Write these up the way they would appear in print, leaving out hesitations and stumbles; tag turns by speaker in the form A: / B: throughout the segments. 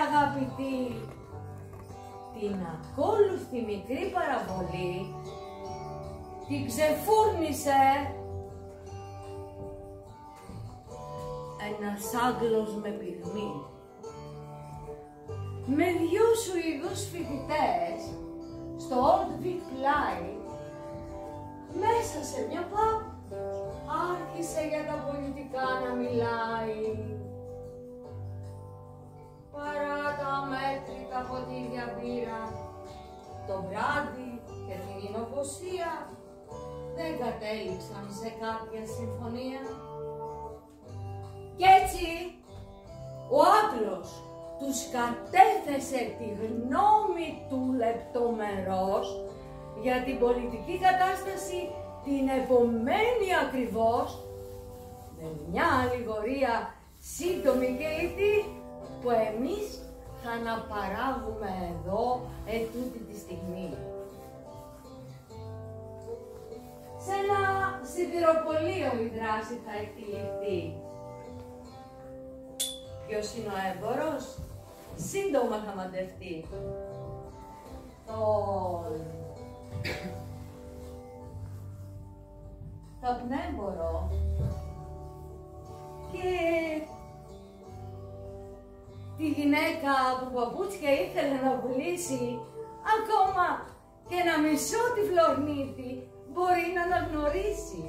A: αγαπητοί, την ακόλουθη μικρή παραβολή την ξεφούρνησε ένας Άγγλος με πυγμή, με 2 Σουηδούς φοιτητές στο Old Vic Play. Μέσα σε μια pub άρχισε για τα πολιτικά να μιλάει. Παρά τα μέτρητα ποτήρια μπύρα, το βράδυ και την εινοποσία δεν κατέληξαν σε κάποια συμφωνία. Κι έτσι ο Άγγλος τους κατέθεσε τη γνώμη του λεπτομερώς για την πολιτική κατάσταση την επομένη ακριβώς, με μια αλληγορία σύντομη και λιτή που εμείς θα αναπαράγουμε εδώ ετούτη τη στιγμή. Σε ένα σιδηροπωλείο η δράση θα εκτελεχθεί. Ποιος είναι ο έμπορος? Σύντομα θα μαντευτεί. Το πνέμπορο και τη γυναίκα που παπούτσια ήθελε να πουλήσει, ακόμα και ένα μισό τυφλορνίτη μπορεί να αναγνωρίσει.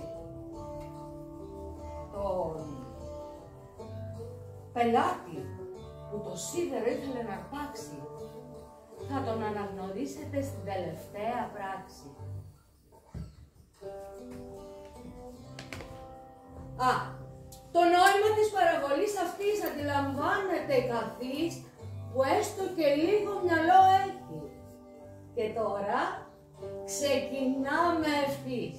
A: Τον πελάτη που το σίδερο ήθελε να αρπάξει θα τον αναγνωρίσετε στην τελευταία πράξη. Το νόημα της παραβολής αυτής αντιλαμβάνεται καθής που έστω και λίγο μυαλό έχει. Και τώρα ξεκινάμε ευθύς.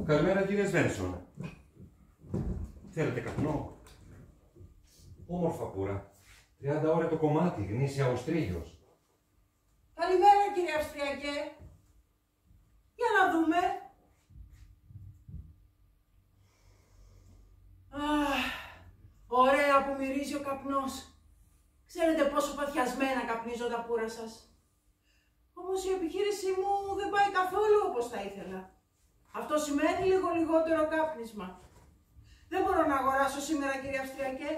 B: Καλημέρα κύριε Σβένσον. Θέλετε καπνό? Όμορφα πουρα. 30 ώρες το κομμάτι, γνήσια Αυστρίγιος.
C: Καλημέρα κύριε Αυστριακέ. Για να δούμε. Ωραία που μυρίζει ο καπνός. Ξέρετε πόσο παθιασμένα καπνίζω τα πουρα σας. Όμως η επιχείρησή μου δεν πάει καθόλου όπως θα ήθελα. Αυτό σημαίνει λίγο λιγότερο κάπνισμα. Δεν μπορώ να αγοράσω σήμερα, κύριε Αυστριακέ.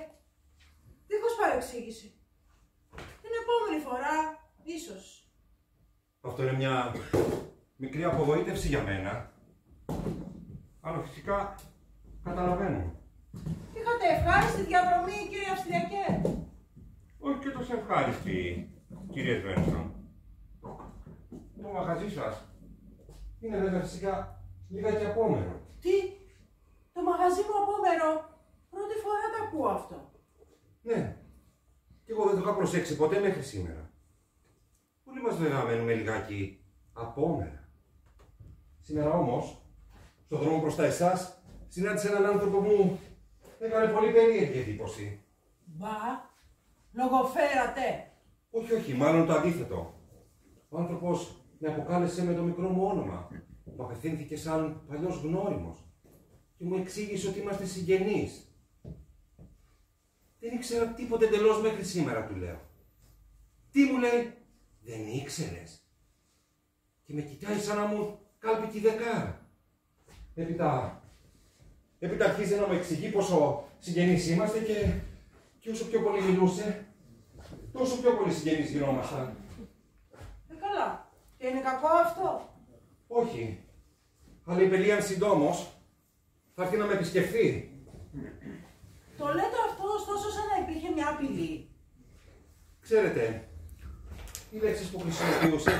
C: Δίχως παρεξήγηση. Την επόμενη φορά, ίσως.
B: Αυτό είναι μια μικρή απογοήτευση για μένα. Αλλά φυσικά καταλαβαίνω.
C: Είχατε ευχάριστη διαδρομή, κύριε Αυστριακέ.
B: Όχι και τόσο ευχάριστη, κύριε Σβένσον. Το μαγαζί σας είναι βέβαια φυσικά λιγάκι απόμερο.
C: Τι, το μαγαζί μου απόμερο. Πρώτη φορά το ακούω αυτό.
B: Ναι, και εγώ δεν το είχα προσέξει ποτέ μέχρι σήμερα. Όλοι μας βέβαια μένουμε λιγάκι απόμερα. Σήμερα όμως, στον δρόμο προς τα εσάς, συνάντησα έναν άνθρωπο που μου έκανε πολύ περίεργη εντύπωση.
C: Μπα, λογοφέρατε.
B: Όχι, όχι, μάλλον το αντίθετο. Ο άνθρωπος με αποκάλεσε με το μικρό μου όνομα. Μου απευθύνθηκε σαν παλιός γνώριμος και μου εξήγησε ότι είμαστε συγγενείς. Δεν ήξερα τίποτε εντελώς μέχρι σήμερα, του λέω. Τι μου λέει, δεν ήξερες? Και με κοιτάει σαν να μου κάλπικη δεκάρα. Έπειτα αρχίζει να μου εξηγεί πόσο συγγενείς είμαστε και όσο πιο πολύ μιλούσε, τόσο πιο πολύ συγγενείς γινόμασταν.
C: Καλά. Και είναι κακό αυτό?
B: Όχι. Αλλά η Πελίαν συντόμως θα έρθει να με επισκεφθεί.
C: Το λέτε αυτό ωστόσο σαν να υπήρχε μια απειλή.
B: Ξέρετε, οι λέξεις που χρησιμοποιούσε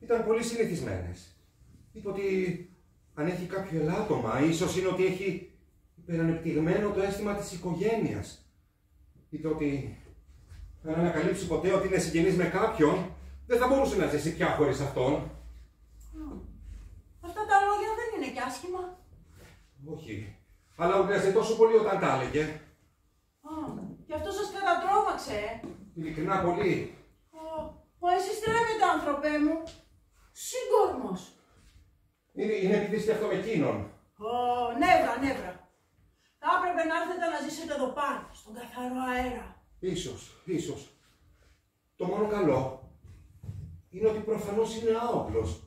B: ήταν πολύ συνηθισμένες. Είπε ότι αν έχει κάποιο ελάττωμα, ίσως είναι ότι έχει υπερανεπτυγμένο το αίσθημα της οικογένειας. Είπε ότι αν ανακαλύψει ποτέ ότι είναι συγγενής με κάποιον, δεν θα μπορούσε να ζήσει πια χωρίς αυτόν.
C: Αυτά τα λόγια δεν είναι κι άσχημα.
B: Όχι. Αλλά ούρλιαζε τόσο πολύ όταν τα έλεγε.
C: Και αυτό σας κατατρώμαξε,
B: Ειλικρινά πολύ.
C: Μα εσείς τρέμετε, άνθρωπέ μου. Σύγκορμος.
B: Είναι επειδή σκέφτομαι εκείνον.
C: Νεύρα. Θα έπρεπε να έρθετε να ζήσετε εδώ πάνω, στον καθαρό αέρα.
B: Ίσως. Το μόνο καλό είναι ότι προφανώς είναι άοπλος.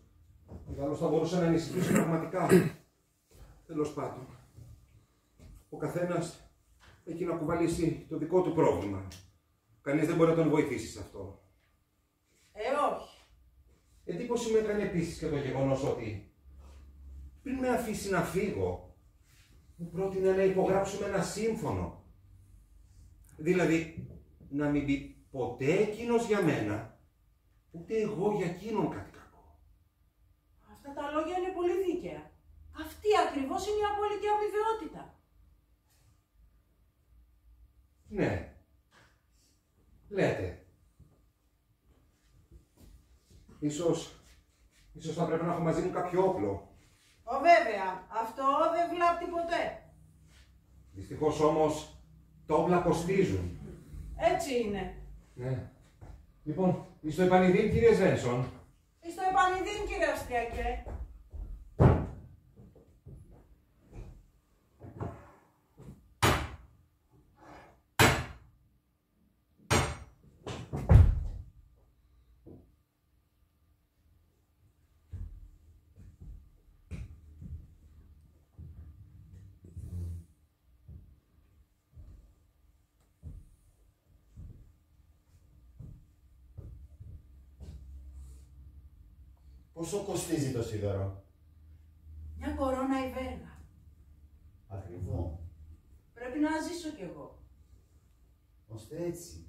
B: Ιδάλλως θα μπορούσε να ανησυχήσει πραγματικά. Τέλος πάντων. Ο καθένας έχει να κουβαλήσει το δικό του πρόβλημα. Κανείς δεν μπορεί να τον βοηθήσει σε αυτό.
C: Όχι.
B: Εντύπωση μου έκανε επίσης και το γεγονός ότι πριν με αφήσει να φύγω, μου πρότεινε να υπογράψουμε ένα σύμφωνο. Δηλαδή, να μην πει ποτέ εκείνος για μένα, ούτε εγώ για εκείνον κάτι κακό.
C: Αυτά τα λόγια είναι πολύ δίκαια. Αυτή ακριβώς είναι η απόλυτη αμοιβαιότητα.
B: Ναι. Λέτε. Ίσως θα πρέπει να έχω μαζί μου κάποιο όπλο.
C: Βέβαια, αυτό δεν βλάπτει ποτέ.
B: Δυστυχώς όμως, τα όπλα κοστίζουν.
C: Έτσι είναι.
B: Ναι. Λοιπόν, εις το επανειδήν, κύριε Σβένσον.
C: Εις το επανειδήν, κύριε Αυστριακέ.
D: Πόσο κοστίζει το σίδερο?
C: Μια κορώνα η βέργα.
D: Ακριβό.
C: Πρέπει να ζήσω κι εγώ.
D: Ώστε έτσι.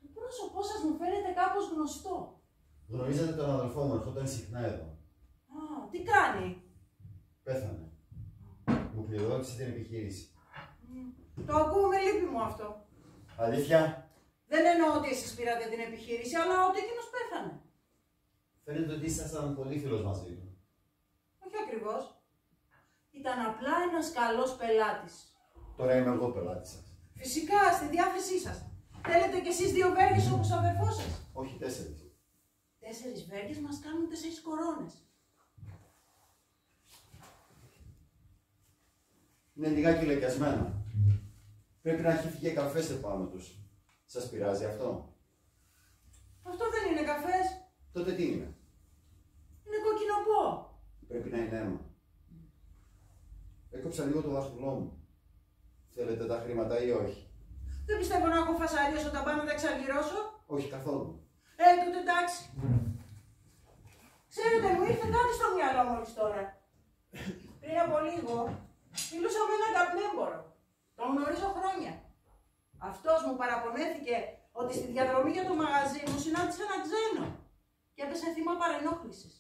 C: Το πρόσωπό σας μου φαίνεται κάπως γνωστό.
D: Γνωρίζετε τον αδελφό μου, ερχόταν συχνά εδώ.
C: Τι κάνει?
D: Πέθανε. Μου κληροδότησε την επιχείρηση.
C: Το ακούω με λύπη μου αυτό.
D: Αλήθεια?
C: Δεν εννοώ ότι εσείς πήρατε την επιχείρηση, αλλά ότι εκείνος πέθανε.
D: Φαίνεται ότι ήσασταν πολύ φίλος μαζί του.
C: Όχι ακριβώς. Ήταν απλά ένας καλός πελάτης.
D: Τώρα είμαι εγώ πελάτης σας.
C: Φυσικά, στη διάθεσή σας. Θέλετε κι εσείς 2 βέργες όπως ο αδερφός σας?
D: Όχι 4.
C: 4 βέργες μας κάνουν 4 κορώνες.
D: Είναι λιγάκι λεκιασμένα. Πρέπει να έχει φύγει καφές επάνω τους. Σας πειράζει αυτό?
C: Αυτό δεν είναι καφές.
D: Τότε τι είναι? Πρέπει να είναι αίμα. Έκοψα λίγο το δάχτυλό μου. Θέλετε τα χρήματα ή όχι?
C: Δεν πιστεύω να έχω φασαρίες όταν πάω να τα εξαργυρώσω.
D: Όχι καθόλου.
C: Τότε εντάξει. Ξέρετε, μου ήρθε κάτι στο μυαλό μόλις τώρα. Πριν από λίγο, μιλούσα με έναν καπνέμπορο. Τον γνωρίζω χρόνια. Αυτός μου παραπονέθηκε ότι στη διαδρομή για το μαγαζί μου συνάντησε έναν ξένο και έπεσε θύμα παρενόχλησης.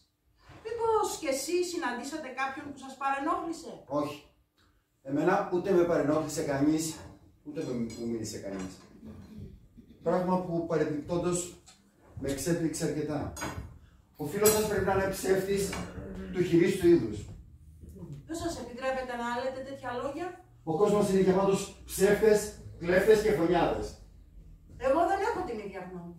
C: Μήπως κι εσείς συναντήσατε κάποιον που σας παρενόχλησε?
D: Όχι. Εμένα ούτε με παρενόχλησε κανείς, ούτε μου μίλησε κανείς. Πράγμα που παρεπιπτόντως με εξέπληξε αρκετά. Ο φίλος σας πρέπει να είναι ψεύτης του χειρής του είδους.
C: Δεν σας επιτρέπετε να λέτε τέτοια λόγια?
D: Ο κόσμος είναι γεμάτος ψεύτες, κλέφτες και φωνιάδες.
C: Εγώ δεν έχω την ίδια γνώμη.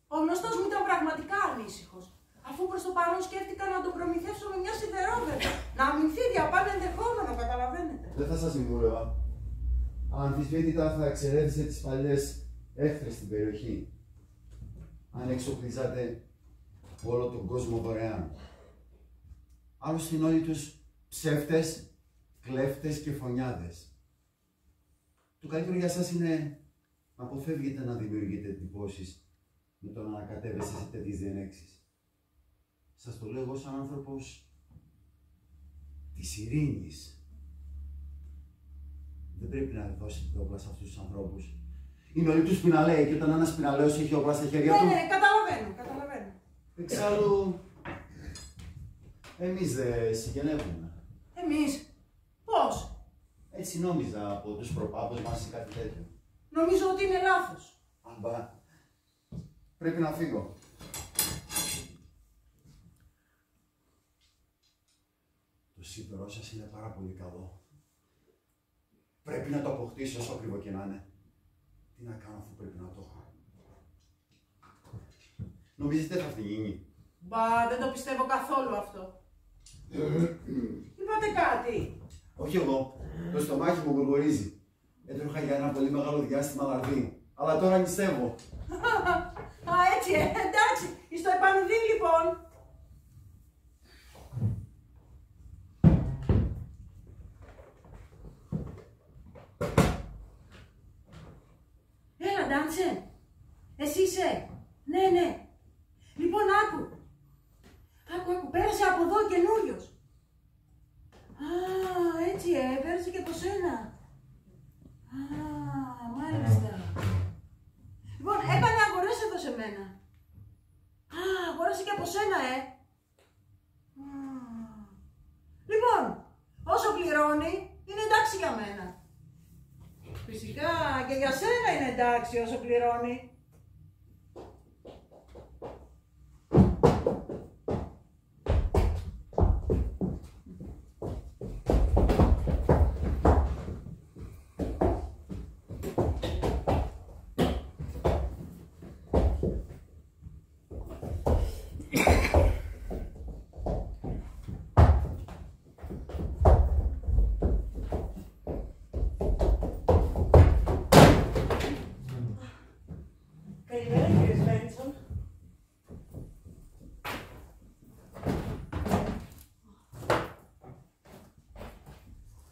C: Ο γνωστός μου ήταν πραγματικά ανήσυχος, αφού προς το παρόν σκέφτηκα να τον προμηθεύσω με μια σιδερόβερτα. Να αμυνθεί διαπάνω ενδεχόμενο, καταλαβαίνετε.
D: Δεν θα σας συμβούλευα. Αμφισβήτητα θα εξαιρέτησε τις παλιές έχθρες στην περιοχή. Αν εξοπλίζατε όλο τον κόσμο δωρεάν. Άλλωστε είναι όλοι τους ψεύτες, κλέφτες και φωνιάδες. Το καλύτερο για σας είναι να αποφεύγετε να δημιουργείτε εντυπώσεις με το να ανακατεύεστε σε τέτοιες διενέξεις. Σας το λέω εγώ σαν άνθρωπος της ειρήνης. Δεν πρέπει να δώσετε όπλα σε αυτούς τους ανθρώπους. Είναι όλοι τους πιναλαίοι και όταν ένας πιναλαίος έχει όπλα στα χέρια του...
C: Ναι, καταλαβαίνω.
D: Εξάλλου, εμείς δεν συγγενεύουμε.
C: Εμείς, πώς?
D: Έτσι νόμιζα από τους προπάπους μας ή κάτι τέτοιο.
C: Νομίζω ότι είναι λάθος.
D: Αμπά, πρέπει να φύγω. Το σύμπερό σας είναι πάρα πολύ καλό. Πρέπει να το αποκτήσω όσο ακριβό και να είναι. Τι να κάνω αφού πρέπει να το έχω. Νομίζετε θα φυγίνει?
C: Μπα, δεν το πιστεύω καθόλου αυτό. Είπατε κάτι?
D: Όχι εγώ. Το στομάχι μου γουργορίζει. Έτρωχα για ένα πολύ μεγάλο διάστημα λαρδί. Αλλά τώρα νηστεύω.
C: Α, έτσι, εντάξει. Στο επανειδή λοιπόν. Έλα, Ντάντσε. Εσύ είσαι? Ναι. Λοιπόν, άκου, πέρασε από εδώ καινούριος. Α, έτσι, πέρασε και από σένα. Α, μάλιστα. Λοιπόν, έκανε αγορές εδώ σε μένα. Α, αγόρασε και από σένα, Λοιπόν, όσο πληρώνει, είναι εντάξει για μένα. Φυσικά και για σένα είναι εντάξει όσο πληρώνει.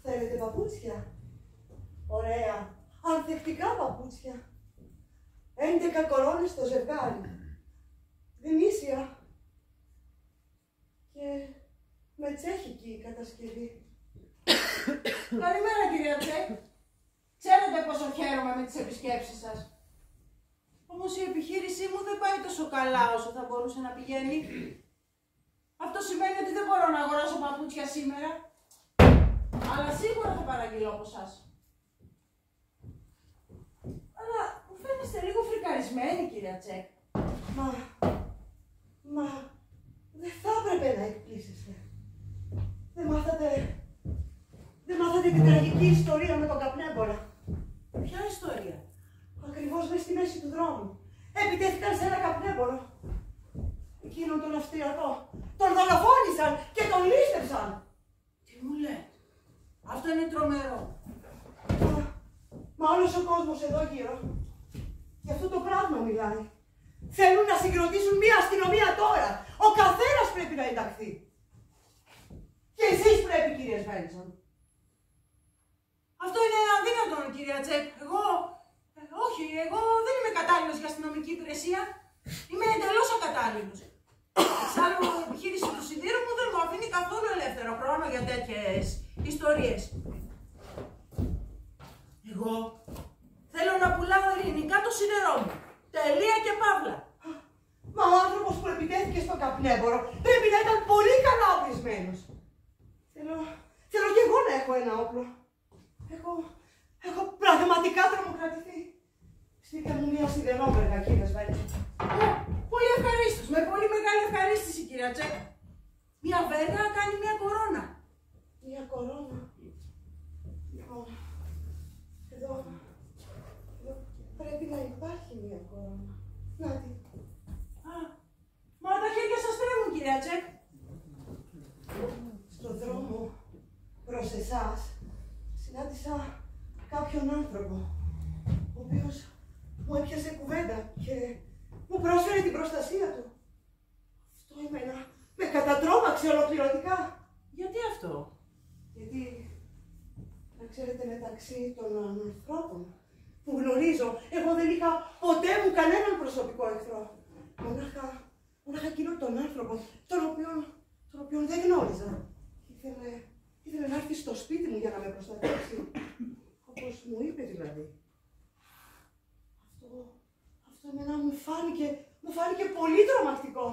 E: Θέλετε παπούτσια? Ωραία. Ανθεκτικά παπούτσια. 11 κορώνες το ζευγάρι. Γνήσια. Και με τσέχικη κατασκευή.
C: Καλημέρα, κυρία Τσέκ. Ξέρετε πόσο χαίρομαι με τις επισκέψεις σας. Όμως η επιχείρησή μου δεν πάει τόσο καλά όσο θα μπορούσε να πηγαίνει. Αυτό σημαίνει ότι δεν μπορώ να αγοράσω παπούτσια σήμερα. Αλλά σίγουρα θα παραγγείλω από εσάς. Αλλά μου φαίνεστε λίγο φρικαρισμένοι, κυρία Τσέκ.
E: Μα, δεν θα έπρεπε να εκπλήσεστε. Δεν μάθατε την τραγική ιστορία με τον καπνέμπορα?
C: Ποια ιστορία?
E: Ακριβώς μες στη μέση του δρόμου. Επιτέθηκαν σε ένα καπνέμπορο. Εκείνον τον Αυστριακό. Τον δολοφόνησαν και τον λήστεψαν.
C: Τι μου λέτε? Αυτό είναι τρομερό.
E: Μα όλος ο κόσμος εδώ γύρω για αυτό το πράγμα μιλάει. Θέλουν να συγκροτήσουν μια αστυνομία τώρα. Ο καθένας πρέπει να ενταχθεί. Και εσείς πρέπει, κύριε Σβέντσον.
C: Αυτό είναι αδύνατον, κυρία Τσεκ. Όχι, εγώ δεν είμαι κατάλληλος για αστυνομική υπηρεσία. Είμαι εντελώς ακατάλληλος. Εξάλλου, η επιχείρηση του σιδήρου μου δεν μου αφήνει καθόλου ελεύθερο χρόνο για τέτοιες ιστορίες. Εγώ θέλω να πουλάω ειρηνικά το σίδερό μου. Τελεία και παύλα.
E: Μα ο άνθρωπος που επιτέθηκε στον καπνέμπορο πρέπει να ήταν πολύ καλά οπλισμένος. Θέλω κι εγώ να έχω ένα όπλο. Έχω πραγματικά τρομοκρατηθεί. Στείλτε μου μια σιδερόμεργα, κύριε Σβέντσον.
C: Πολύ ευχαρίστως, με πολύ μεγάλη ευχαρίστηση, κυρία Τσεκ. Μια βέργα κάνει μια κορώνα.
E: Μια κορώνα. Λοιπόν, εδώ πρέπει να υπάρχει μια κορώνα. Νάτι.
C: Μα τα χέρια σας τρέμουν, κυρία Τσεκ.
E: Στον δρόμο προς εσάς συνάντησα κάποιον άνθρωπο, ο οποίος μου έπιασε κουβέντα και μου πρόσφερε την προστασία του. Αυτό με κατατρώμαξε ολοκληρωτικά.
C: Γιατί αυτό?
E: Γιατί, να ξέρετε, μεταξύ των ανθρώπων που γνωρίζω, εγώ δεν είχα ποτέ μου κανέναν προσωπικό εχθρό. Μονάχα εκείνον τον άνθρωπο, τον οποίον δεν γνώριζα. Ήθελε να έρθει στο σπίτι μου για να με προστατεύσει. Όπως μου είπε δηλαδή. Αυτό εμένα μου φάνηκε πολύ τρομακτικό.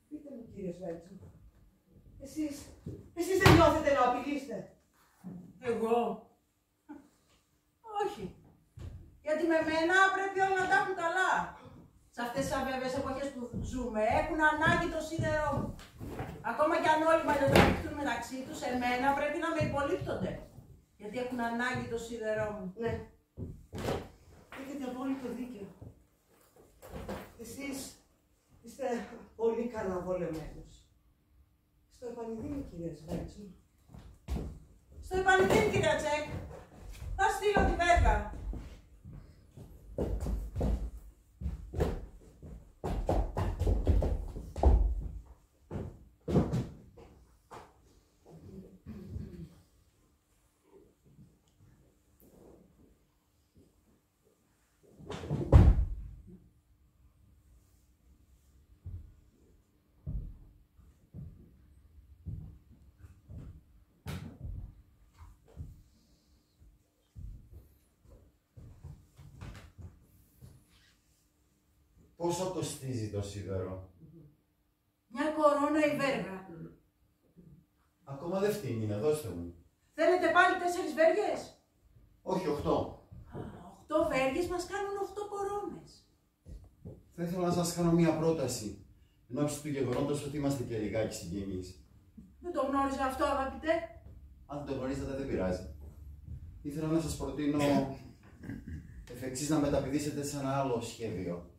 E: Πείτε μου, κύριε Σβέντσον, εσείς δεν νιώθετε να απειλείστε?
C: Εγώ? Όχι. Γιατί με μένα πρέπει όλα να τα έχουν καλά. Σε αυτές τις αβέβαιες εποχές που ζούμε έχουν ανάγκη το σίδερό μου. Ακόμα κι αν όλοι μαλλιοτραβηχτούν μεταξύ τους, εμένα πρέπει να με υπολείπτονται. Γιατί έχουν ανάγκη το σίδερό μου.
E: Ναι. Έχετε απόλυτο δίκιο. Εσείς είστε πολύ καλά βολεμένος. Στο επανειδήμι, κύριε Σβέντσον.
C: Στο επανειδήμι, κυρία Τσεκ. Θα στείλω τη βέργα.
D: Πόσο κοστίζει το σίδερο?
C: Μια κορώνα η βέργα.
D: Ακόμα δεν φτύνει, να δώστε μου.
C: Θέλετε πάλι 4 βέργες?
D: Όχι, 8.
C: 8 βέργες μας κάνουν 8 κορώνες.
D: Θα ήθελα να σας κάνω μία πρόταση. Εν ώψη του γεγονότος ότι είμαστε και λιγάκι συγγενείς.
C: Δεν το γνώριζα αυτό, αγαπητέ.
D: Αν δεν το γνωρίζετε, δεν πειράζει. Ήθελα να σας προτείνω εφ' εξής να μεταπηδήσετε σε ένα άλλο σχέδιο.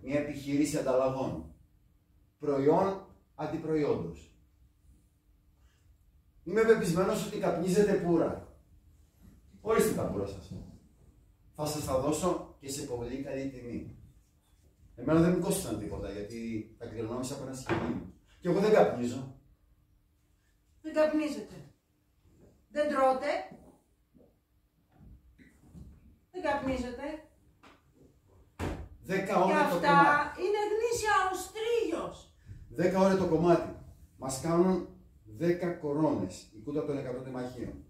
D: Μια επιχείρηση ανταλλαγών. Προϊόν αντιπροϊόντος. Είμαι πεπισμένος ότι καπνίζετε πουρα. Ορίστε τα πουρα σας. Θα σας τα δώσω και σε πολύ καλή τιμή. Εμένα δεν μου κόστησαν τίποτα γιατί τα κληρονόμησα από ένα συγγενή. Και εγώ δεν καπνίζω.
C: Δεν καπνίζετε. Δεν τρώτε. Δεν καπνίζετε.
D: 10
C: Και
D: ώρες το
C: αυτά
D: κομμάτι.
C: είναι γνήσια οστρίγιος.
D: 10 ώρες το κομμάτι. Μας κάνουν 10 κορώνες. Η κούτα των 100 τεμαχίων.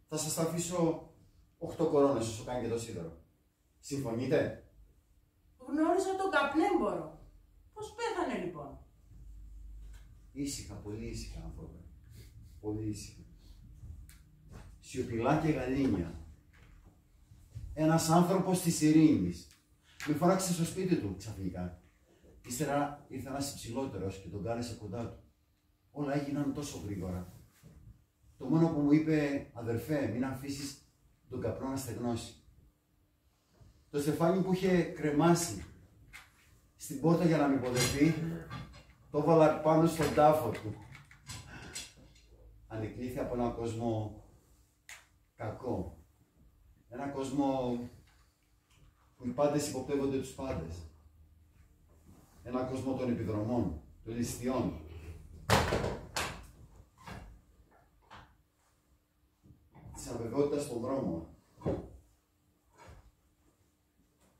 D: Θα σας τα αφήσω 8 κορώνες όσο κάνει και το σίδερο. Συμφωνείτε?
C: Γνώρισα τον καπνέμπορο. Πώς πέθανε λοιπόν?
D: Ήσυχα, πολύ ήσυχα άνθρωπε. Πολύ ήσυχα. Σιωπηλά και γαλήνια. Ένας άνθρωπος της ειρήνης. Με φώναξε στο σπίτι του ξαφνικά. Ύστερα ήρθε ένας υψηλότερος και τον κάλεσε κοντά του. Όλα έγιναν τόσο γρήγορα. Το μόνο που μου είπε, αδερφέ, μην αφήσεις τον καπνό να στεγνώσει. Το στεφάνι που είχε κρεμάσει στην πόρτα για να με υποδεχθεί, το έβαλα πάνω στον τάφο του. Ανεκλήθη από έναν κόσμο κακό. Ένα κόσμο που οι πάντες υποπτεύονται τους πάντες. Ένα κόσμο των επιδρομών, των ληστιών. αβεβαιότητα στον δρόμο.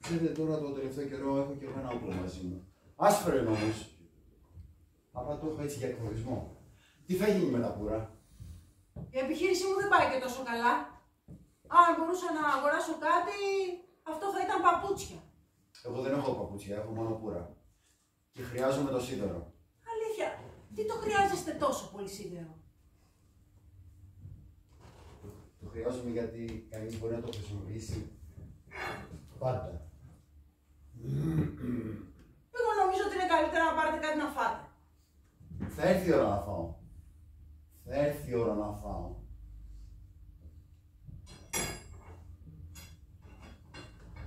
D: Ξέρετε, τώρα το τελευταίο καιρό έχω και εγώ ένα όπλο μαζί μου. Άσπρο είναι όμως. Απλά το έχω έτσι για εκφοβισμό. Τι θα γίνει με τα πουρα?
C: Η επιχείρησή μου δεν πάει και τόσο καλά. Αν μπορούσα να αγοράσω κάτι, αυτό θα ήταν παπούτσια.
D: Εγώ δεν έχω παπούτσια, έχω μόνο πουρα. Και χρειάζομαι το σίδερο.
C: Αλήθεια, τι το χρειάζεστε τόσο πολύ σίδερο?
D: Το χρειάζομαι γιατί κανείς μπορεί να το χρησιμοποιήσει πάντα.
C: Εγώ νομίζω ότι είναι καλύτερα να πάρετε κάτι να φάτε.
D: Θα έρθει η ώρα να φάω. Θα έρθει η ώρα να φάω.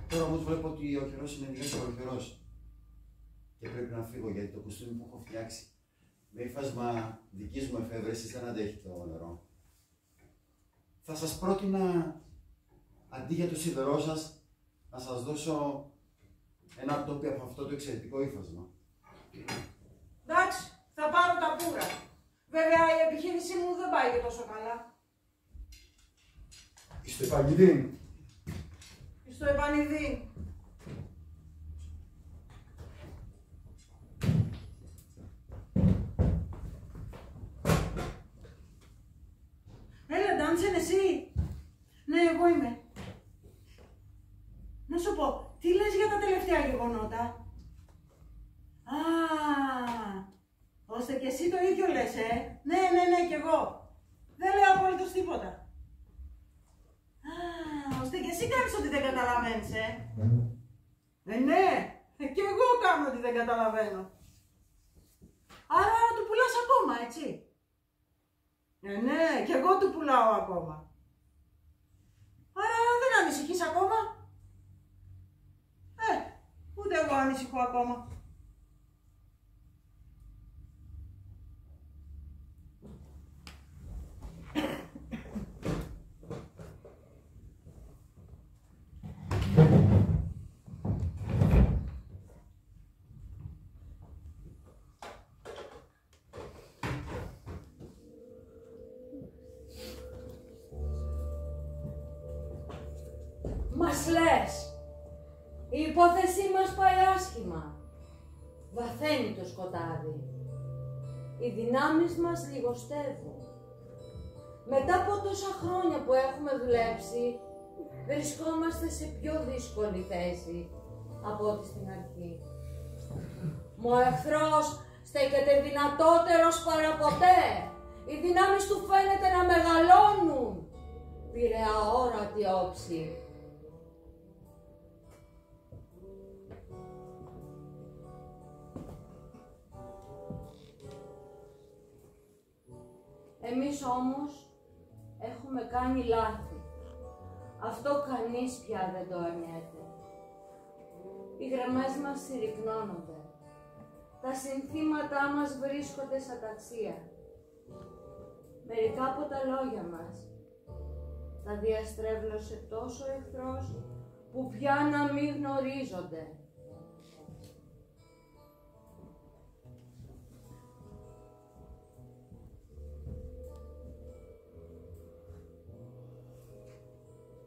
D: Τώρα όμως βλέπω ότι ο καιρός είναι ιδιαίτερο καιρός. Και πρέπει να φύγω γιατί το κουστούμι που έχω φτιάξει με ύφασμα δικής μου εφεύρεσης δεν αντέχει το νερό. Θα σας πρότεινα αντί για το σίδερό σας να σας δώσω ένα τόπι από αυτό το εξαιρετικό ύφασμα.
C: Εντάξει, θα πάρω τα πουρα. Βέβαια η επιχείρησή μου δεν πάει και τόσο καλά.
D: Είστε επαγγελίν.
C: Στο επανειδή. Έλα, Ντάντσεν, εσύ. Ναι, εγώ είμαι. Να σου πω, τι λες για τα τελευταία γεγονότα? Α, ώστε και εσύ το ίδιο λες, Ναι, κι εγώ. Δεν λέω απολύτως τίποτα. Α, ώστε και εσύ κάνεις ότι δεν καταλαβαίνεις, ναι, κι εγώ κάνω ότι δεν καταλαβαίνω. Άρα του πουλάς ακόμα, έτσι? Ναι, κι εγώ του πουλάω ακόμα. Άρα δεν ανησυχείς ακόμα? Ούτε εγώ ανησυχώ ακόμα.
A: Μας λες, η υπόθεσή μας πάει άσχημα. Βαθαίνει το σκοτάδι. Οι δυνάμεις μας λιγοστεύουν. Μετά από τόσα χρόνια που έχουμε δουλέψει, βρισκόμαστε σε πιο δύσκολη θέση από ό,τι στην αρχή. Μα ο εχθρός στέκεται δυνατότερος παραποτέ. Οι δυνάμεις του φαίνεται να μεγαλώνουν. Πήρε αόρατη όψη. Εμείς όμως έχουμε κάνει λάθη. Αυτό κανείς πια δεν το αρνιέται. Οι γραμμές μας συρρυκνώνονται. Τα συνθήματά μας βρίσκονται στα ταξία. Μερικά από τα λόγια μας τα διαστρέβλωσε τόσο ο εχθρός που πια να μην γνωρίζονται.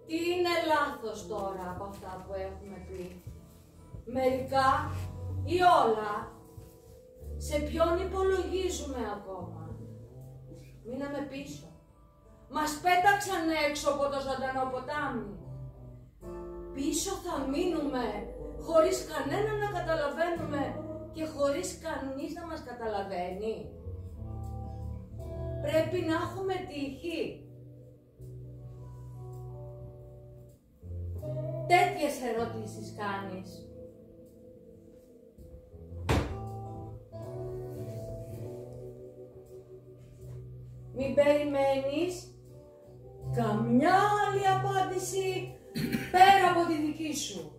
A: Τι είναι λάθος τώρα από αυτά που έχουμε πει? Μερικά ή όλα? Σε ποιον υπολογίζουμε ακόμα? Μείναμε πίσω. Μας πέταξαν έξω από το ζωντανό ποτάμι. Πίσω θα μείνουμε, χωρίς κανένα να καταλαβαίνουμε και χωρίς κανείς να μας καταλαβαίνει. Πρέπει να έχουμε τύχη. Τέτοιες ερωτήσεις κάνεις. Μην περιμένεις καμιά άλλη απάντηση πέρα από τη δική σου.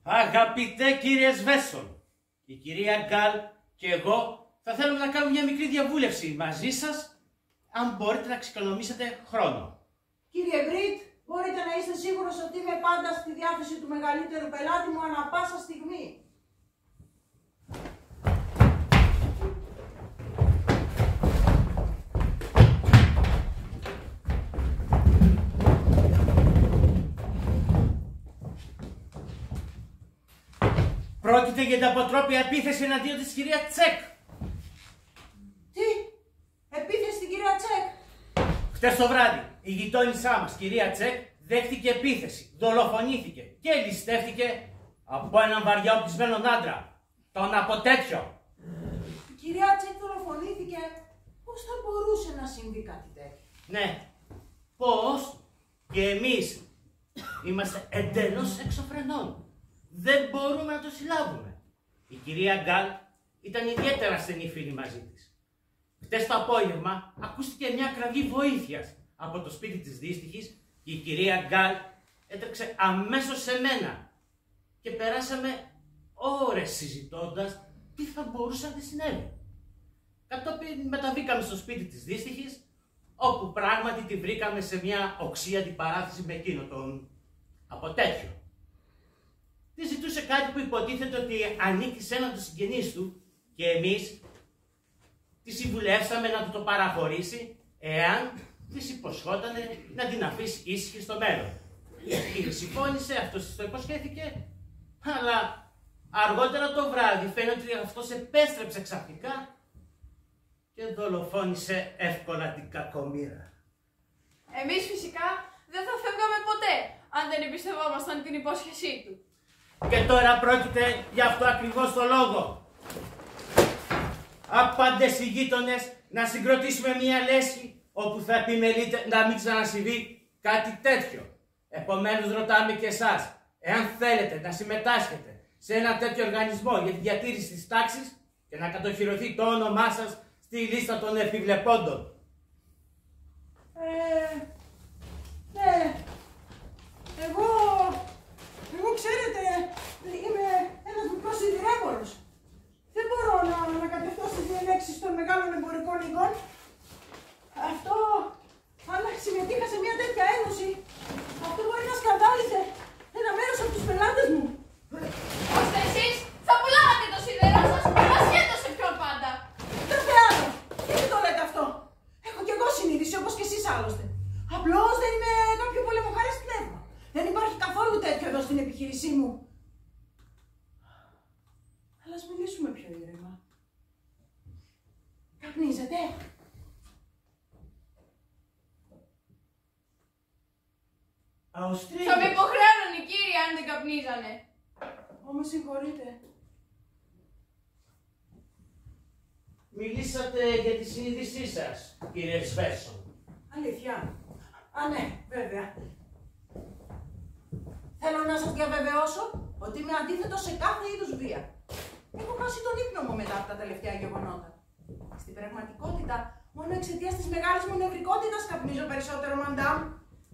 F: Αγαπητέ κύριε Σβέσον, η κυρία Γκάλ και εγώ θα θέλουμε να κάνουμε μια μικρή διαβούλευση μαζί σας, αν μπορείτε να ξεκονομήσετε χρόνο.
C: Κύριε Μπριτ, μπορείτε να είστε σίγουρος ότι είμαι πάντα στη διάθεση του μεγαλύτερου πελάτη μου ανά πάσα στιγμή.
F: Πρόκειται για την αποτρόπια επίθεση εναντίον της κυρία Τσεκ.
C: Τι, επίθεση στην κυρία Τσεκ?
F: Χτες το βράδυ, η γειτόνισά μας, κυρία Τσεκ, δέχτηκε επίθεση, δολοφονήθηκε και ληστεύτηκε από έναν βαριαοπισμένον άντρα, τον Αποτέτιο.
C: Η κυρία Τσεκ δολοφονήθηκε. Πώς θα μπορούσε να συμβεί κάτι τέτοιο?
F: Ναι, πώς και εμείς είμαστε εντελώς εξωφρενών. Δεν μπορούμε να το συλλάβουμε. Η κυρία Γκάλ ήταν ιδιαίτερα στενή φίλη μαζί της. Χτες το απόγευμα ακούστηκε μια κραυγή βοήθειας από το σπίτι της δύστιχης και η κυρία Γκάλ έτρεξε αμέσως σε μένα και περάσαμε ώρες συζητώντας τι θα μπορούσε να της συνέβη. Κατόπιν μεταβήκαμε στο σπίτι της δύστιχης, όπου πράγματι τη βρήκαμε σε μια οξύ αντιπαράθεση με εκείνο τον Αποτέτιο. Τη ζητούσε κάτι που υποτίθεται ότι ανήκει σε έναν του συγγενείς του και εμείς τη συμβουλεύσαμε να του το παραχωρήσει εάν της υποσχότανε να την αφήσει ήσυχη στο μέλλον. Τη συμφώνησε, αυτός της το υποσχέθηκε, αλλά αργότερα το βράδυ φαίνεται ότι αυτός επέστρεψε ξαφνικά και δολοφόνησε εύκολα την κακομοίρα.
G: Εμείς φυσικά δεν θα φεύγαμε ποτέ αν δεν εμπιστευόμασταν την υπόσχεσή του.
F: Και τώρα πρόκειται για αυτό ακριβώς το λόγο. Άπαντες οι γείτονες να συγκροτήσουμε μια λέσχη όπου θα επιμελείτε να μην ξανασυμβεί κάτι τέτοιο. Επομένως ρωτάμε και εσάς, εάν θέλετε να συμμετάσχετε σε ένα τέτοιο οργανισμό για τη διατήρηση της τάξης και να κατοχυρωθεί το όνομά σας στη λίστα των επιβλεπόντων.
C: Ναι, εγώ ξέρετε, είμαι ένας μικρός σιδηρέμορος. Δεν μπορώ να ανακατευτώ στις διελέξεις των μεγάλων εμπορικών οίκων. Αυτό, αν συμμετείχα σε μια τέτοια ένωση, αυτό μπορεί να σκανδάλιζε ένα μέρος από τους πελάτες μου.
G: Ώστε εσείς θα πουλάγατε το σίδερό σας ασχέτως σε ποιον πάντα.
C: Δεν χρειάζεται. Γιατί το λέτε αυτό? Έχω κι εγώ συνείδηση, όπως κι εσείς άλλωστε. Απλώς δεν είμαι κάποιο πολεμοχάρης πνεύμα. Δεν υπάρχει καθόλου τέτοιο εδώ στην επιχείρησή μου. Αλλά ας μιλήσουμε πιο ήρεμα. Καπνίζετε?
F: Αυστρία.
G: Θα με υποχρέωναν οι κύριοι αν δεν καπνίζανε.
C: Όμως συγχωρείτε.
F: Μιλήσατε για τη συνείδησή σας, κύριε Σβέσον.
C: Αλήθεια? Α, ναι, βέβαια. Θέλω να σας διαβεβαιώσω ότι είμαι αντίθετο σε κάθε είδους βία. Έχω χάσει τον ύπνο μου μετά από τα τελευταία γεγονότα. Στην πραγματικότητα, μόνο εξαιτίας της μεγάλης μου νευρικότητας καπνίζω περισσότερο, μαντάμ.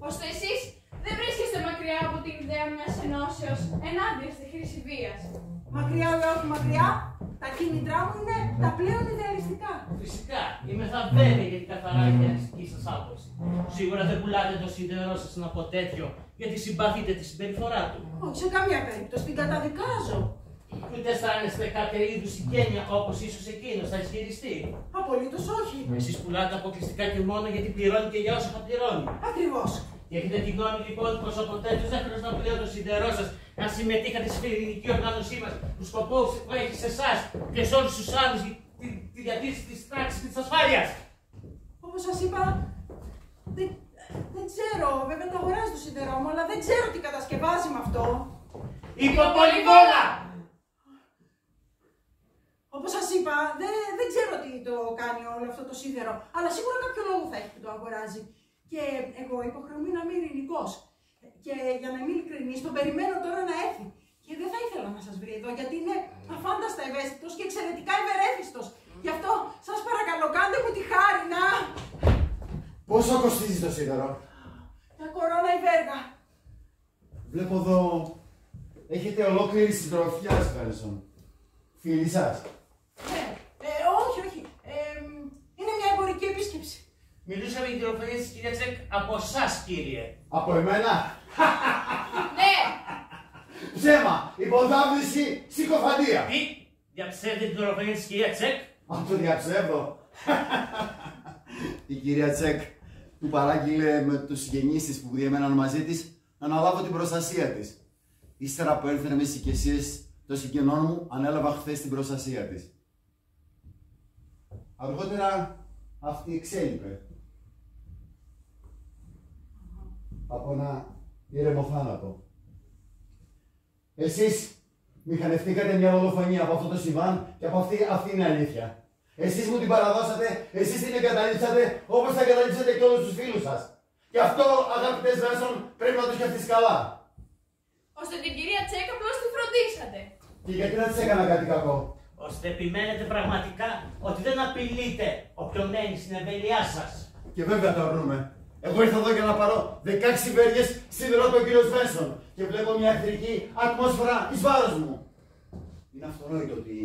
G: Ώστε εσείς δεν βρίσκεστε μακριά από την ιδέα μιας ενώσεως ενάντια στη χρήση βίας.
C: Μακριά ή όχι μακριά, τα κίνητρά μου είναι τα πλέον ιδεαλιστικά.
F: Φυσικά, είμαι θα βέβαιη για την καθαρά ιδεαλιστική σας άποψη. Σίγουρα δεν πουλάτε το σίδερό σας στον Αποτέτιο γιατί συμπαθείτε τη συμπεριφορά του.
C: Όχι, σε καμία περίπτωση, την καταδικάζω.
F: Ούτε αισθάνεστε κάποια είδους συγγένεια όπως ίσως εκείνος θα ισχυριστεί.
C: Απολύτως όχι.
F: Εσείς πουλάτε αποκλειστικά και μόνο γιατί πληρώνει και για όσα θα πληρώνει.
C: Ακριβώς.
F: Και έχετε τη γνώμη λοιπόν πως ο Αποτέτιος δεν χρειάζεται να πλέον το σιδερό σας να συμμετείχατε στη φιλενική οργάνωσή μας που σκοπό που έχει σε εσάς και σε όλους τους άλλους τη διατήρηση της τάξης και της ασφάλειας.
C: Όπως σας είπα, δεν ξέρω, βέβαια το αγοράζει το σιδερό μου, αλλά δεν ξέρω τι κατασκευάζει με αυτό.
F: Υποπολιβόλα!
C: Όπως σας είπα, δεν ξέρω τι το κάνει όλο αυτό το σίδερο, αλλά σίγουρα κάποιο λόγο θα έχει που το αγοράζει. Και εγώ υποχρεωμαι να είμαι ειρηνικός. Και για να είμαι ειλικρινής, τον περιμένω τώρα να έρθει. Και δεν θα ήθελα να σας βρει εδώ, γιατί είναι αφάνταστα ευαίσθητος και εξαιρετικά ευερέθιστος. Γι' αυτό σας παρακαλώ, κάντε μου τη χάρη να...
D: Πόσο κοστίζει το σίδερο?
C: Τα κορώνα η βέργα.
D: Βλέπω εδώ Έχετε ολόκληρη συντροφιά, Βένσον. Φίλοι σας.
C: Ναι, όχι. Είναι μια εμπορική επίσκεψη.
F: Μιλούσαμε για την τηλεφωνία της κυρία Τσεκ από εσάς, κύριε.
D: Από εμένα.
G: Ναι!
D: Ψέμα, υποδάβληση, συκοφαντία.
F: Τι, διαψεύδει την τηλεφωνία της κυρία Τσεκ.
D: Αν το διαψεύδω. Η κυρία Τσεκ του παράγγειλε με τους συγγενείς της που διέμεναν μαζί της να αναλάβω την προστασία της. Ύστερα που έρθανε με συκαισίες των συγγενών μου, ανέλαβα χθες την προστασία της. Αργότερα αυτή εξέλιπε. Από ένα ήρεμο θάνατο. Εσείς μηχανευτήκατε μια δολοφονία από αυτό το συμβάν και από αυτή είναι αλήθεια. Εσείς μου την παραδώσατε, εσείς την εγκαταλείψατε όπως θα εγκαταλείψατε και όλους τους φίλους σας. Και αυτό, αγαπητές Βένσον, πρέπει να το σκεφτείς καλά.
G: Ώστε την κυρία Τσεκ απλώς τη φροντίσατε.
D: Και γιατί να της έκανα κάτι κακό.
F: Ώστε επιμένετε πραγματικά ότι δεν απειλείτε όποιον μένει στην εμβέλειά σας.
D: Και βέβαια το αρνούμε. Εγώ ήρθα εδώ για να πάρω 16 βέργες σίδερο από τον κύριο Βένσον και βλέπω μια εχθρική ατμόσφαιρα εις βάρος μου. Είναι αυτονόητο ότι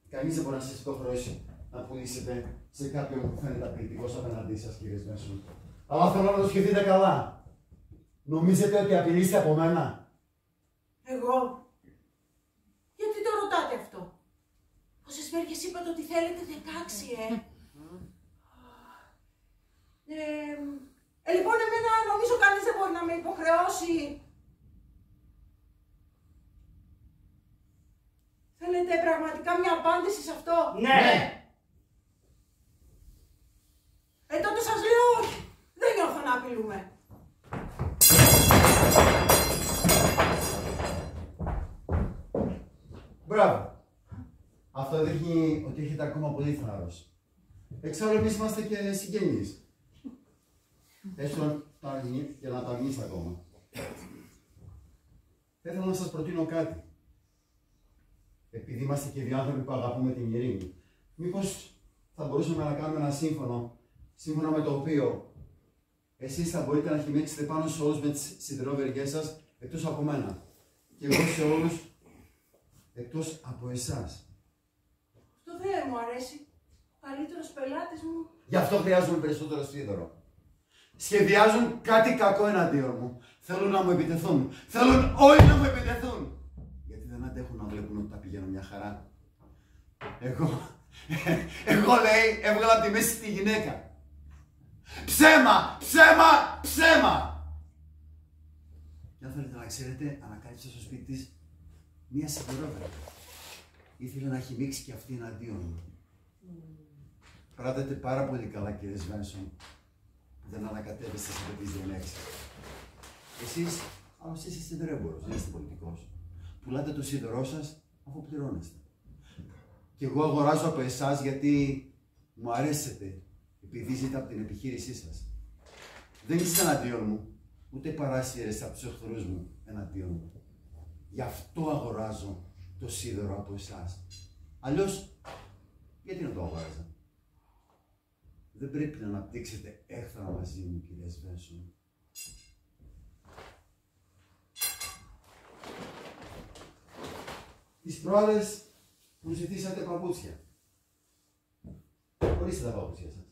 D: κανείς δεν μπορεί να σας υποχρεώσει να πουλήσετε σε κάποιον που φαίνεται απειλητικός απέναντί σας, κύριε Βένσον. Αλλά θέλω να το σκεφτείτε καλά. Νομίζετε ότι απειλείστε από μένα?
C: Εγώ. Γιατί το ρωτάτε αυτό? Πόσες βέργες είπατε ότι θέλετε? 16, Λοιπόν, εμένα νομίζω κανείς δεν μπορεί να με υποχρεώσει. Θέλετε πραγματικά μια απάντηση σε αυτό?
F: Ναι!
C: Τότε σας λέω όχι. Δεν νιώθω να απειλούμε.
D: Μπράβο. Αυτό δείχνει ότι έχετε ακόμα πολύ θάρρος. Εξάλλου εμείς είμαστε και συγγενείς. Έστω για να τα αρνείστε ακόμα. Θα ήθελα να σας προτείνω κάτι. Επειδή είμαστε και δύο άνθρωποι που αγαπούμε την ειρήνη, μήπως θα μπορούσαμε να κάνουμε ένα σύμφωνο με το οποίο εσείς θα μπορείτε να χυμίξετε πάνω σε όλους με τις σιδερόβεργές σας, εκτός από μένα. Και εγώ σε όλους, εκτός από εσάς.
C: Αυτό δεν μου αρέσει. Ο καλύτερος πελάτης μου.
D: Γι' αυτό χρειάζομαι περισσότερο σίδερο. Σχεδιάζουν κάτι κακό εναντίον μου. Θέλουν να μου επιτεθούν. Θέλουν όλοι να μου επιτεθούν. Γιατί δεν αντέχουν να βλέπουν ότι τα πηγαίνω μια χαρά. Εγώ λέει, έβγαλα από τη μέση τη γυναίκα. Ψέμα! Ψέμα! Ψέμα! Και αν θέλετε να ξέρετε, ανακάλυψα στο σπίτι της μία σιδερόβερα. Ήθελε να χυμίξει και αυτή εναντίον μου. Πράτετε πάρα πολύ καλά, κύριε Βένσον, που δεν ανακατεύεστε σε τέτοιες διενέξεις. Εσείς, άλλωστε είστε σιδερέμπορος, δεν είστε πολιτικός. Πουλάτε το σίδερό σας αφού πληρώνεστε. Και εγώ αγοράζω από εσάς γιατί μου αρέσετε, επειδή ζείτε από την επιχείρησή σας. Δεν είστε εναντίον μου, ούτε παράσιρες από τους εχθρούς μου εναντίον μου. Γι' αυτό αγοράζω το σίδερο από εσάς. Αλλιώς, γιατί να το αγοράζα? Δεν πρέπει να αναπτύξετε έχθρα μαζί μου, κύριε Βένσον. Τις προάλλες μου ζητήσατε παπούτσια. Ορίστε τα παπούτσια σας.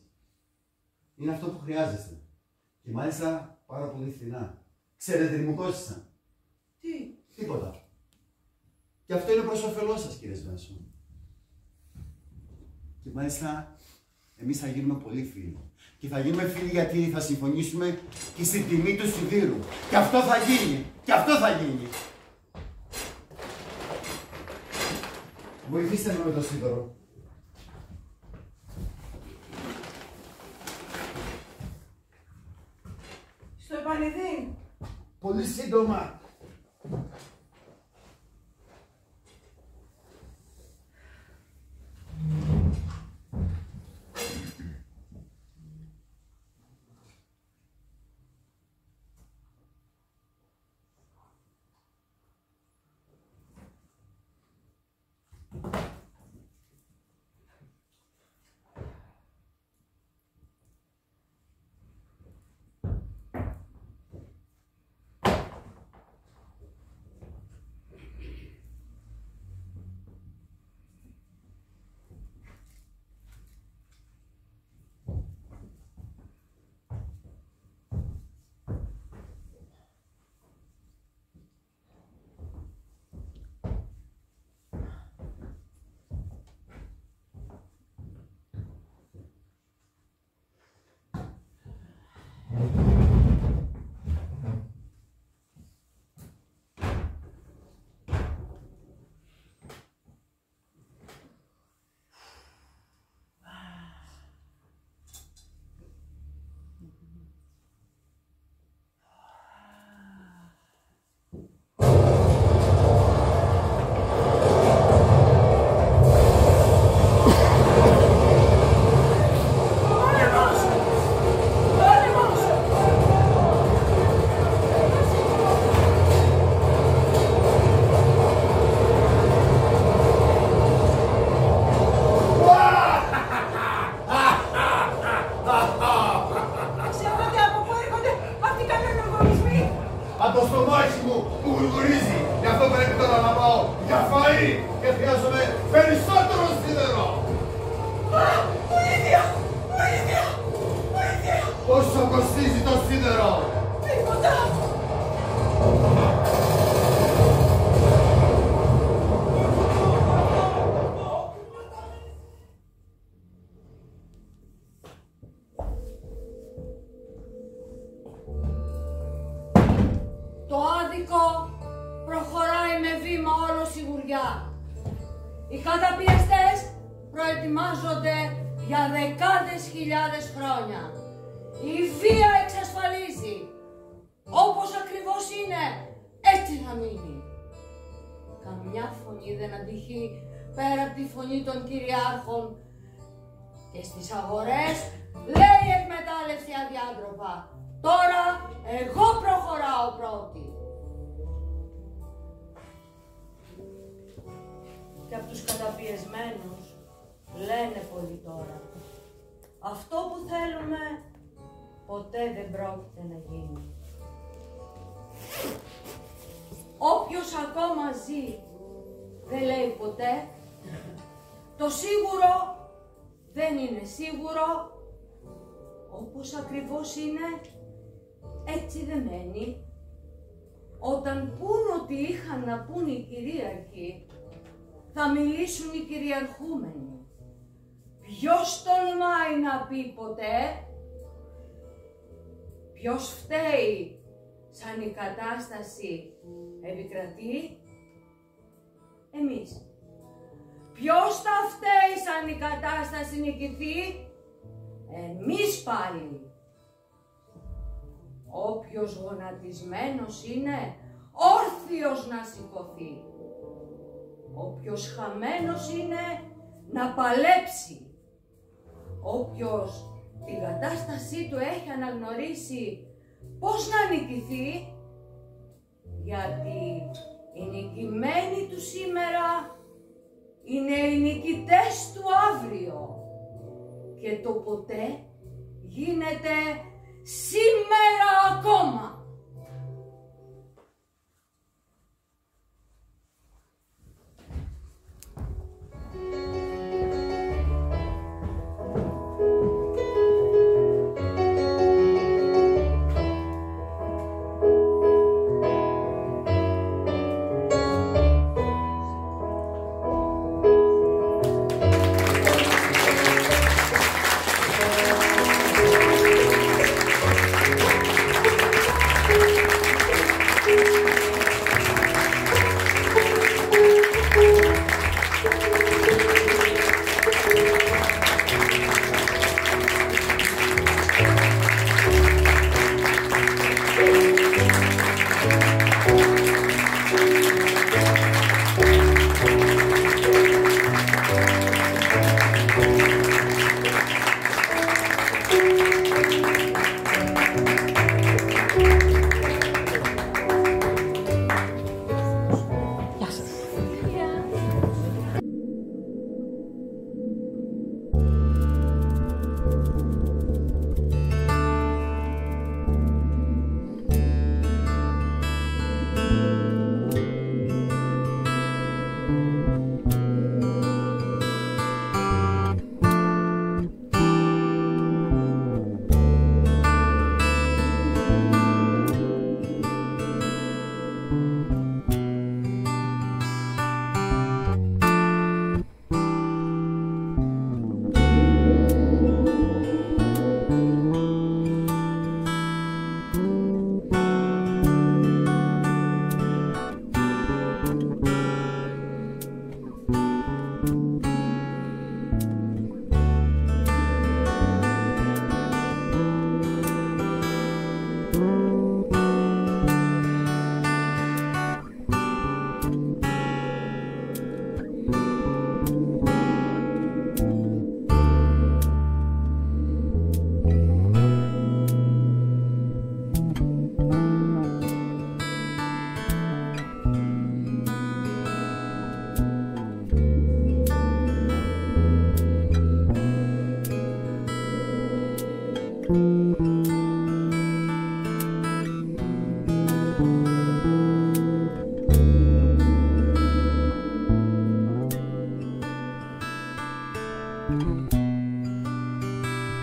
D: Είναι αυτό που χρειάζεστε. Και μάλιστα πάρα πολύ φθηνά. Ξέρετε τι μου κόστησαν?
C: Τι?
D: Τίποτα. Και αυτό είναι προς όφελός σας, κύριε Βένσον. Και μάλιστα εμείς θα γίνουμε πολύ φίλοι. Και θα γίνουμε φίλοι γιατί θα συμφωνήσουμε και στην τιμή του σιδήρου. Και αυτό θα γίνει. Και αυτό θα γίνει. Βοηθήστε με το σίδερο.
C: Στο επανειδήν.
D: Πολύ σύντομα.
A: άτικο προχωράει με βήμα όλο σιγουριά. Οι καταπιεστές προετοιμάζονται για δεκάδες χιλιάδες χρόνια. Η βία εξασφαλίζει. Όπως ακριβώς είναι, έτσι θα μείνει. Καμιά φωνή δεν αντυχεί πέρα από τη φωνή των κυριάρχων. Και στις αγορές λέει η εκμετάλλευση αδιάντροπα. Τώρα εγώ προχωράω πρώτη. Και από τους καταπιεσμένους λένε πολλοί τώρα. Αυτό που θέλουμε ποτέ δεν πρόκειται να γίνει. Όποιος ακόμα ζει δεν λέει ποτέ. Το σίγουρο δεν είναι σίγουρο. Όπως ακριβώς είναι, έτσι δεν μένει. Όταν πούν ότι είχαν να πούν οι κυρίαρχοι, θα μιλήσουν οι κυριαρχούμενοι. Ποιος τολμάει να πει ποτέ? Ποιος φταίει σαν η κατάσταση επικρατεί? Εμείς. Ποιος θα φταίει σαν η κατάσταση νικηθεί? Εμείς πάλι. Όποιος γονατισμένος είναι, όρθιος να σηκωθεί. Όποιος χαμένος είναι, να παλέψει. Όποιος την κατάστασή του έχει αναγνωρίσει, πώς να νικηθεί? Γιατί οι νικημένοι του σήμερα είναι οι νικητές του αύριο. Και το ποτέ γίνεται σήμερα ακόμα.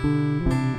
H: Thank you.